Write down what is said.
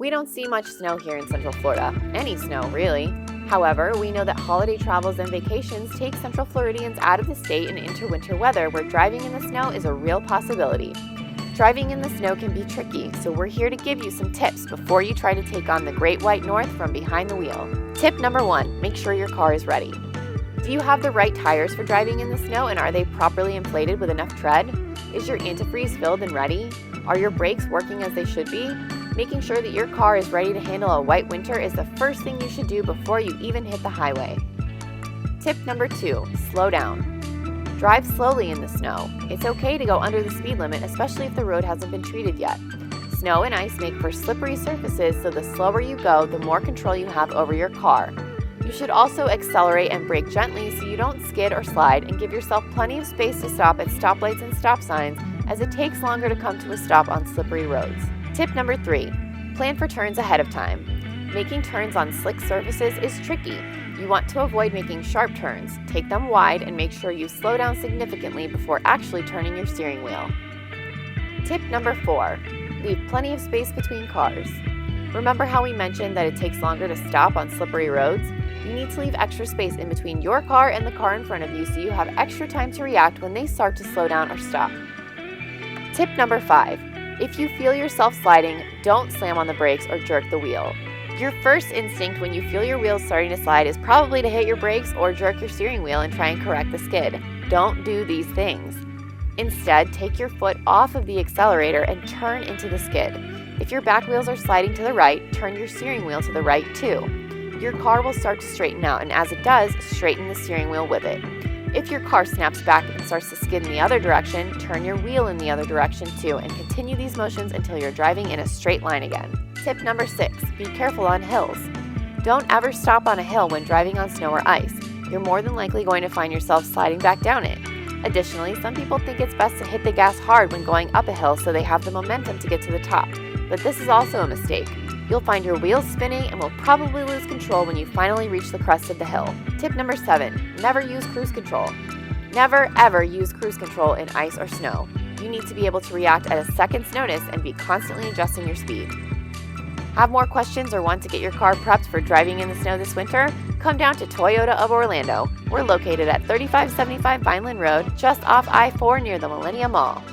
We don't see much snow here in Central Florida, any snow really. However, we know that holiday travels and vacations take Central Floridians out of the state and into winter weather where driving in the snow is a real possibility. Driving in the snow can be tricky, so we're here to give you some tips before you try to take on the Great White North from behind the wheel. Tip number 1, make sure your car is ready. Do you have the right tires for driving in the snow, and are they properly inflated with enough tread? Is your antifreeze filled and ready? Are your brakes working as they should be? Making sure that your car is ready to handle a white winter is the first thing you should do before you even hit the highway. Tip number 2, slow down. Drive slowly in the snow. It's okay to go under the speed limit, especially if the road hasn't been treated yet. Snow and ice make for slippery surfaces, so the slower you go, the more control you have over your car. You should also accelerate and brake gently so you don't skid or slide, and give yourself plenty of space to stop at stoplights and stop signs, as it takes longer to come to a stop on slippery roads. Tip number 3, plan for turns ahead of time. Making turns on slick surfaces is tricky. You want to avoid making sharp turns. Take them wide and make sure you slow down significantly before actually turning your steering wheel. Tip number 4, leave plenty of space between cars. Remember how we mentioned that it takes longer to stop on slippery roads? You need to leave extra space in between your car and the car in front of you so you have extra time to react when they start to slow down or stop. Tip number 5, if you feel yourself sliding, don't slam on the brakes or jerk the wheel. Your first instinct when you feel your wheels starting to slide is probably to hit your brakes or jerk your steering wheel and try and correct the skid. Don't do these things. Instead, take your foot off of the accelerator and turn into the skid. If your back wheels are sliding to the right, turn your steering wheel to the right too. Your car will start to straighten out, and as it does, straighten the steering wheel with it. If your car snaps back and starts to skid in the other direction, turn your wheel in the other direction too, and continue these motions until you're driving in a straight line again. Tip number 6, be careful on hills. Don't ever stop on a hill when driving on snow or ice. You're more than likely going to find yourself sliding back down it. Additionally, some people think it's best to hit the gas hard when going up a hill so they have the momentum to get to the top, but this is also a mistake. You'll find your wheels spinning and will probably lose control when you finally reach the crest of the hill. Tip number 7, never use cruise control. Never ever use cruise control in ice or snow. You need to be able to react at a second's notice and be constantly adjusting your speed. Have more questions or want to get your car prepped for driving in the snow this winter? Come down to Toyota of Orlando. We're located at 3575 Vineland Road, just off I-4 near the Millennium Mall.